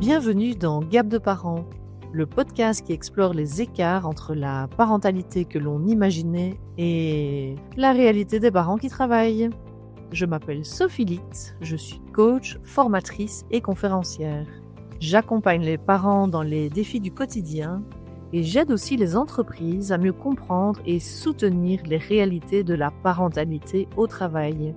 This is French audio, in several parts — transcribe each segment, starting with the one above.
Bienvenue dans Gap de parents, le podcast qui explore les écarts entre la parentalité que l'on imaginait et la réalité des parents qui travaillent. Je m'appelle Sophie Litt, je suis coach, formatrice et conférencière. J'accompagne les parents dans les défis du quotidien et j'aide aussi les entreprises à mieux comprendre et soutenir les réalités de la parentalité au travail.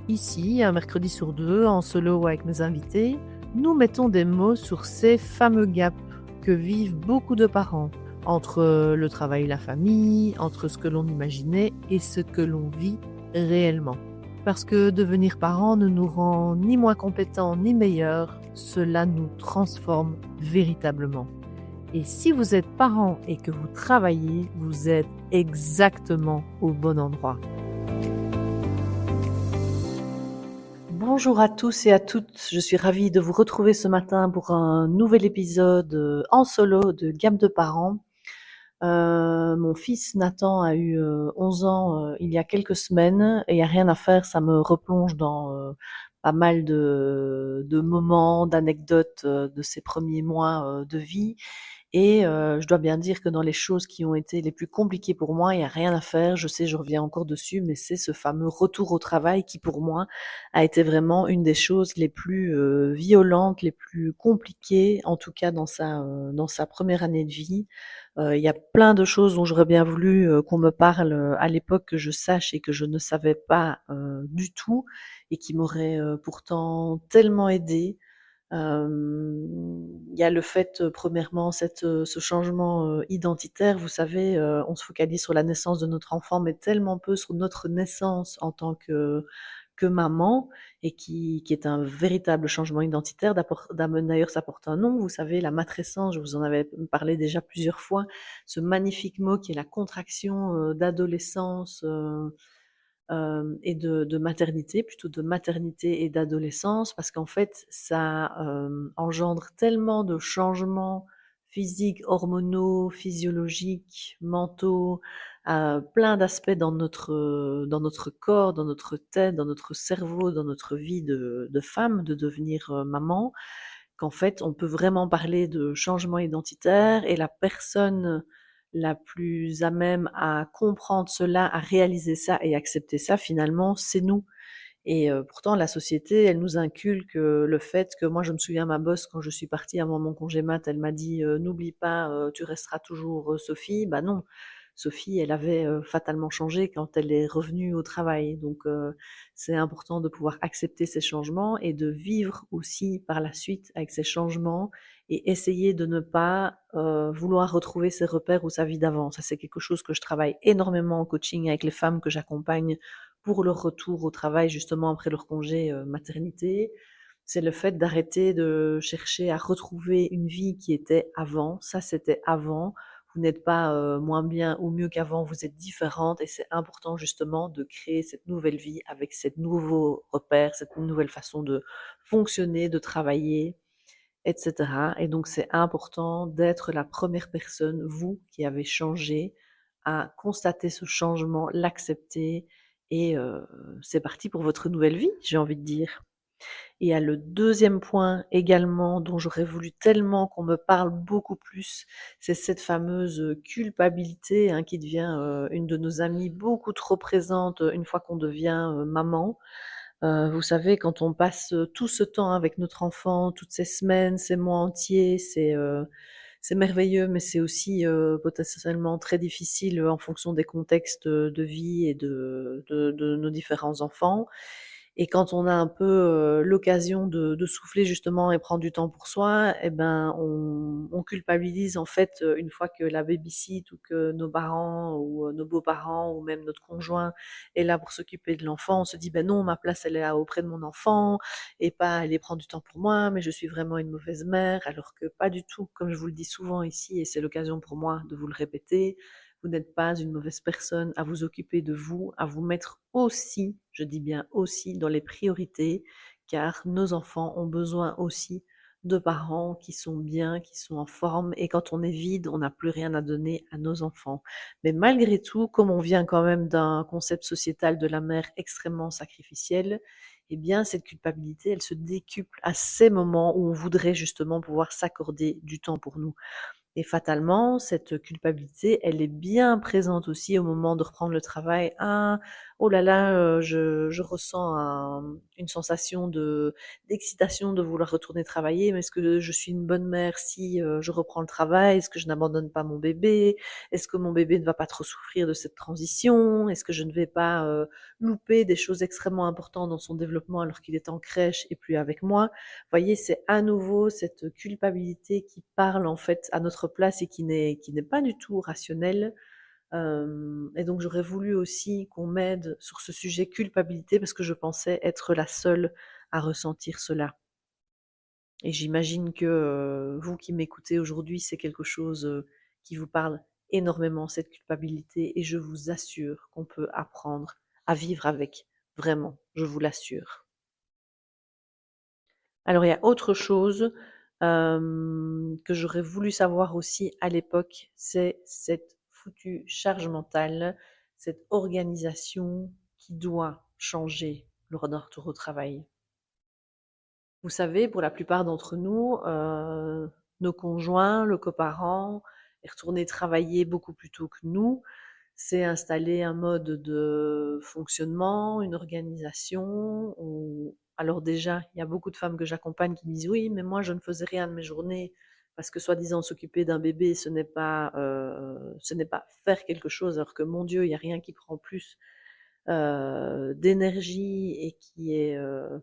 Ici, un mercredi sur deux, en solo avec mes invités, nous mettons des mots sur ces fameux gaps que vivent beaucoup de parents entre le travail et la famille, entre ce que l'on imaginait et ce que l'on vit réellement. Parce que devenir parent ne nous rend ni moins compétents ni meilleurs, cela nous transforme véritablement. Et si vous êtes parent et que vous travaillez, vous êtes exactement au bon endroit. Bonjour à tous et à toutes, je suis ravie de vous retrouver ce matin pour un nouvel épisode en solo de Gamme de parents. Mon fils Nathan a eu 11 ans il y a quelques semaines et il n'y a rien à faire, ça me replonge dans pas mal de moments, d'anecdotes de ses premiers mois de vie. Et je dois bien dire que dans les choses qui ont été les plus compliquées pour moi, il y a rien à faire. Je sais, je reviens encore dessus, mais c'est ce fameux retour au travail qui, pour moi, a été vraiment une des choses les plus violentes, les plus compliquées, en tout cas dans sa première année de vie. Il y a plein de choses dont j'aurais bien voulu qu'on me parle à l'époque, que je sache et que je ne savais pas du tout, et qui m'auraient pourtant tellement aidée. Il y a le fait, premièrement, ce changement identitaire. Vous savez, on se focalise sur la naissance de notre enfant, mais tellement peu sur notre naissance en tant que maman, et qui est un véritable changement identitaire. D'ailleurs, ça porte un nom, vous savez, la matrescence. Je vous en avais parlé déjà plusieurs fois. Ce magnifique mot qui est la contraction d'adolescence et de maternité, plutôt de maternité et d'adolescence, parce qu'en fait, ça engendre tellement de changements physiques, hormonaux, physiologiques, mentaux, plein d'aspects dans notre corps, dans notre tête, dans notre cerveau, dans notre vie de femme, de devenir maman, qu'en fait, on peut vraiment parler de changement identitaire, et la personne la plus à même à comprendre cela, à réaliser ça et accepter ça, finalement, c'est nous. Et pourtant la société, elle nous inculque le fait que, moi je me souviens, ma boss, quand je suis partie avant mon congé mat, elle m'a dit: «N'oublie pas, tu resteras toujours, Sophie». Bah non, Sophie, elle avait fatalement changé quand elle est revenue au travail. Donc c'est important de pouvoir accepter ces changements et de vivre aussi par la suite avec ces changements, et essayer de ne pas vouloir retrouver ses repères ou sa vie d'avant. Ça, c'est quelque chose que je travaille énormément en coaching avec les femmes que j'accompagne pour leur retour au travail, justement après leur congé maternité. C'est le fait d'arrêter de chercher à retrouver une vie qui était avant. Ça, c'était avant. Vous n'êtes pas moins bien ou mieux qu'avant, vous êtes différente, et c'est important justement de créer cette nouvelle vie avec ces nouveaux repères, cette nouvelle façon de fonctionner, de travailler, etc. Et donc c'est important d'être la première personne, vous, qui avez changé, à constater ce changement, l'accepter, et c'est parti pour votre nouvelle vie, j'ai envie de dire. Et il y a le deuxième point également dont j'aurais voulu tellement qu'on me parle beaucoup plus, c'est cette fameuse culpabilité, hein, qui devient une de nos amies beaucoup trop présente une fois qu'on devient maman. Vous savez, quand on passe tout ce temps avec notre enfant, toutes ces semaines, ces mois entiers, c'est merveilleux, mais c'est aussi potentiellement très difficile en fonction des contextes de vie et de nos différents enfants. Et quand on a un peu l'occasion de souffler justement et prendre du temps pour soi, eh ben on culpabilise en fait une fois que la baby-sit, ou que nos parents ou nos beaux-parents ou même notre conjoint est là pour s'occuper de l'enfant. On se dit: «Ben non, ma place elle est là auprès de mon enfant, et pas aller prendre du temps pour moi, mais je suis vraiment une mauvaise mère», alors que pas du tout. Comme je vous le dis souvent ici, et c'est l'occasion pour moi de vous le répéter, vous n'êtes pas une mauvaise personne à vous occuper de vous, à vous mettre aussi, je dis bien aussi, dans les priorités, car nos enfants ont besoin aussi de parents qui sont bien, qui sont en forme, et quand on est vide, on n'a plus rien à donner à nos enfants. Mais malgré tout, comme on vient quand même d'un concept sociétal de la mère extrêmement sacrificiel, eh bien cette culpabilité, elle se décuple à ces moments où on voudrait justement pouvoir s'accorder du temps pour nous. Et fatalement, cette culpabilité, elle est bien présente aussi au moment de reprendre le travail. «Ah, oh là là, je ressens une sensation d'excitation de vouloir retourner travailler, mais est-ce que je suis une bonne mère si, je reprends le travail? Est-ce que je n'abandonne pas mon bébé? Est-ce que mon bébé ne va pas trop souffrir de cette transition? Est-ce que je ne vais pas, louper des choses extrêmement importantes dans son développement alors qu'il est en crèche et plus avec moi?» Voyez, c'est à nouveau cette culpabilité qui parle en fait à notre place et qui n'est pas du tout rationnelle. Et donc j'aurais voulu aussi qu'on m'aide sur ce sujet culpabilité parce que je pensais être la seule à ressentir cela. Et j'imagine que, vous qui m'écoutez aujourd'hui, c'est quelque chose, qui vous parle énormément, cette culpabilité, et je vous assure qu'on peut apprendre à vivre avec. Vraiment, je vous l'assure. Alors il y a autre chose, que j'aurais voulu savoir aussi à l'époque, c'est cette foutue charge mentale, cette organisation qui doit changer lors d'un retour au travail. Vous savez, pour la plupart d'entre nous, nos conjoints, le coparent est retourné travailler beaucoup plus tôt que nous, s'est installé un mode de fonctionnement, une organisation où alors déjà, il y a beaucoup de femmes que j'accompagne qui me disent: «Oui, mais moi je ne faisais rien de mes journées parce que soi-disant s'occuper d'un bébé, ce n'est pas faire quelque chose», alors que mon Dieu, il y a rien qui prend plus d'énergie et qui est,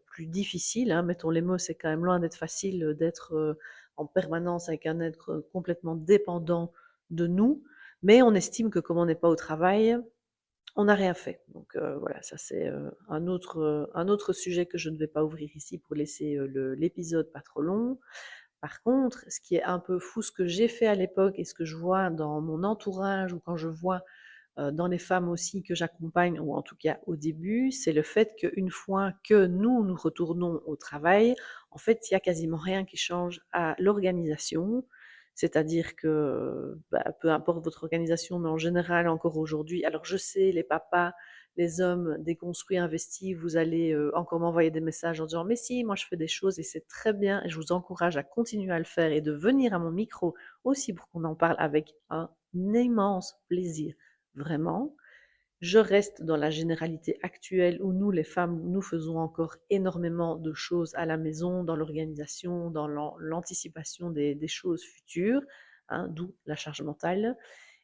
plus difficile, hein. Mettons les mots, c'est quand même loin d'être facile, d'être, en permanence avec un être, complètement dépendant de nous. Mais on estime que comme on n'est pas au travail, on n'a rien fait. Donc, voilà, ça c'est, un autre sujet que je ne vais pas ouvrir ici pour laisser, le l'épisode pas trop long. Par contre, ce qui est un peu fou, ce que j'ai fait à l'époque et ce que je vois dans mon entourage ou quand je vois dans les femmes aussi que j'accompagne, ou en tout cas au début, c'est le fait qu'une fois que nous retournons au travail, en fait, il y a quasiment rien qui change à l'organisation. C'est-à-dire que, bah, peu importe votre organisation, mais en général encore aujourd'hui, alors je sais, les papas, les hommes déconstruits, investis, vous allez, encore m'envoyer des messages en disant: «Mais si, moi je fais des choses et c'est très bien et je vous encourage à continuer à le faire et de venir à mon micro aussi pour qu'on en parle avec un immense plaisir». Vraiment, je reste dans la généralité actuelle où nous, les femmes, nous faisons encore énormément de choses à la maison, dans l'organisation, dans l'anticipation des choses futures, hein, d'où la charge mentale.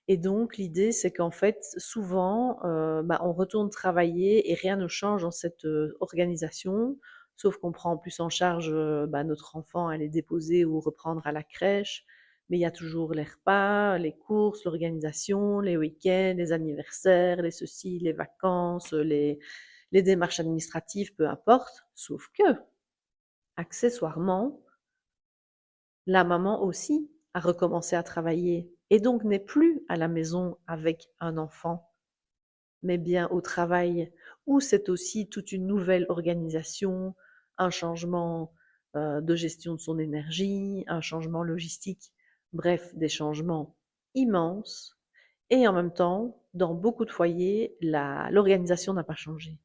Et donc l'idée, c'est qu'en fait, souvent, bah, on retourne travailler et rien ne change dans cette, organisation, sauf qu'on prend en plus en charge, bah, notre enfant, à aller déposer ou reprendre à la crèche. Mais il y a toujours les repas, les courses, l'organisation, les week-ends, les anniversaires, les ceci, les vacances, les démarches administratives, peu importe. Sauf que, accessoirement, la maman aussi a recommencé à travailler et donc n'est plus à la maison avec un enfant, mais bien au travail, où c'est aussi toute une nouvelle organisation, un changement, de gestion de son énergie, un changement logistique, bref, des changements immenses, et en même temps, dans beaucoup de foyers, la l'organisation n'a pas changé.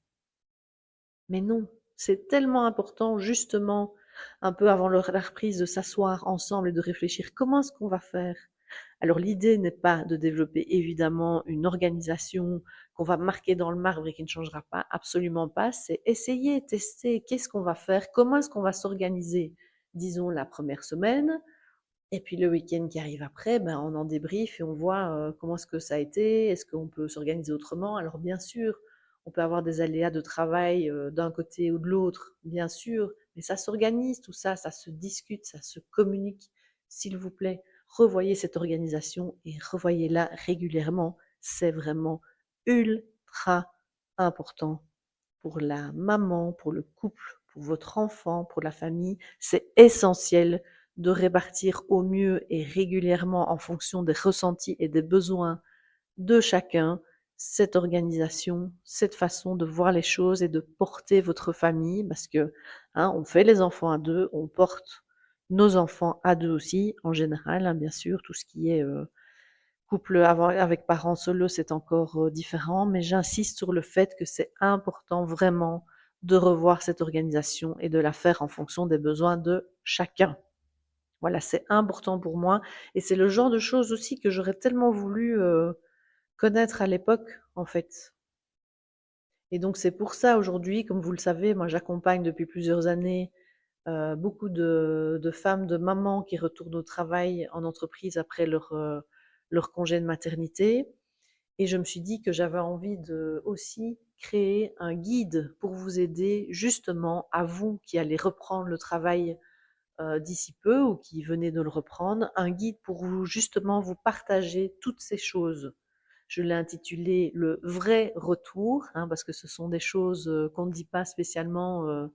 Mais non, c'est tellement important justement, un peu avant la reprise, de s'asseoir ensemble et de réfléchir: «Comment est-ce qu'on va faire?» Alors l'idée n'est pas de développer évidemment une organisation qu'on va marquer dans le marbre et qui ne changera pas, absolument pas. C'est essayer, tester, qu'est-ce qu'on va faire? Comment est-ce qu'on va s'organiser? Disons la première semaine, et puis le week-end qui arrive après, ben, on en débrief et on voit, comment est-ce que ça a été? Est-ce qu'on peut s'organiser autrement? Alors bien sûr, on peut avoir des aléas de travail, d'un côté ou de l'autre, bien sûr, mais ça s'organise tout ça, ça se discute, ça se communique. S'il vous plaît, revoyez cette organisation et revoyez-la régulièrement. C'est vraiment ultra important pour la maman, pour le couple, pour votre enfant, pour la famille. C'est essentiel de répartir au mieux et régulièrement en fonction des ressentis et des besoins de chacun cette organisation, cette façon de voir les choses et de porter votre famille, parce que, hein, on fait les enfants à 2, on porte nos enfants à 2 aussi, en général, hein, bien sûr, tout ce qui est, couple avec parents solo, c'est encore, différent, mais j'insiste sur le fait que c'est important vraiment de revoir cette organisation et de la faire en fonction des besoins de chacun. Voilà, c'est important pour moi et c'est le genre de choses aussi que j'aurais tellement voulu, connaître à l'époque, en fait. Et donc c'est pour ça aujourd'hui, comme vous le savez, moi j'accompagne depuis plusieurs années, beaucoup de femmes, de mamans qui retournent au travail en entreprise après leur congé de maternité et je me suis dit que j'avais envie de aussi créer un guide pour vous aider justement à vous qui allez reprendre le travail, d'ici peu ou qui venez de le reprendre, un guide pour vous justement vous partager toutes ces choses. Je l'ai intitulé «Le vrai retour», hein, parce que ce sont des choses, qu'on ne dit pas spécialement,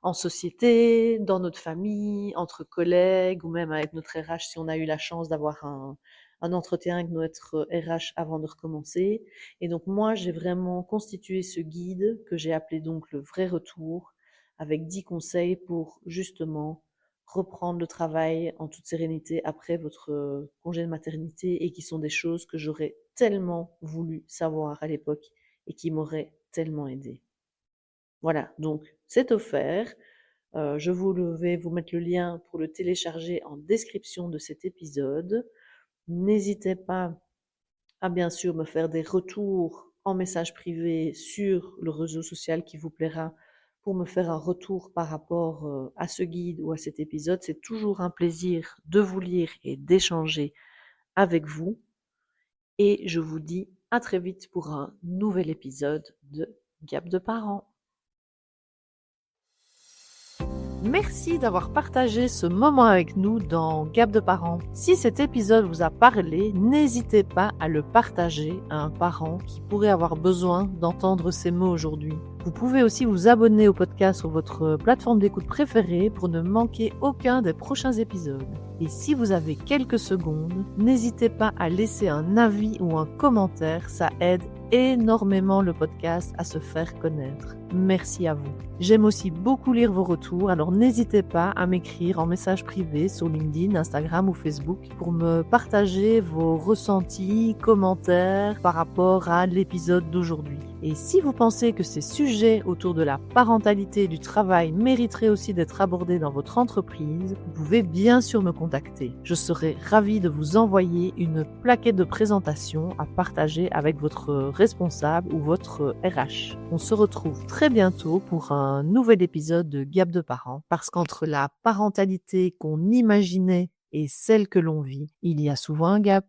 en société, dans notre famille, entre collègues ou même avec notre RH si on a eu la chance d'avoir un entretien avec notre RH avant de recommencer. Et donc moi, j'ai vraiment constitué ce guide que j'ai appelé donc le vrai retour, avec 10 conseils pour justement reprendre le travail en toute sérénité après votre congé de maternité et qui sont des choses que j'aurais tellement voulu savoir à l'époque et qui m'auraient tellement aidé. Voilà, donc c'est offert. Vais vous mettre le lien pour le télécharger en description de cet épisode. N'hésitez pas à bien sûr me faire des retours en message privé sur le réseau social qui vous plaira pour me faire un retour par rapport à ce guide ou à cet épisode. C'est toujours un plaisir de vous lire et d'échanger avec vous. Et je vous dis à très vite pour un nouvel épisode de Gap de parents. Merci d'avoir partagé ce moment avec nous dans Gap de parents. Si cet épisode vous a parlé, n'hésitez pas à le partager à un parent qui pourrait avoir besoin d'entendre ces mots aujourd'hui. Vous pouvez aussi vous abonner au podcast sur votre plateforme d'écoute préférée pour ne manquer aucun des prochains épisodes. Et si vous avez quelques secondes, n'hésitez pas à laisser un avis ou un commentaire, ça aide énormément le podcast à se faire connaître. Merci à vous. J'aime aussi beaucoup lire vos retours, alors n'hésitez pas à m'écrire en message privé sur LinkedIn, Instagram ou Facebook pour me partager vos ressentis, commentaires par rapport à l'épisode d'aujourd'hui. Et si vous pensez que ces sujets autour de la parentalité et du travail mériteraient aussi d'être abordés dans votre entreprise, vous pouvez bien sûr me contacter. Je serai ravie de vous envoyer une plaquette de présentation à partager avec votre responsable ou votre RH. On se retrouve très bientôt pour un nouvel épisode de Gap de parents, parce qu'entre la parentalité qu'on imaginait et celle que l'on vit, il y a souvent un gap.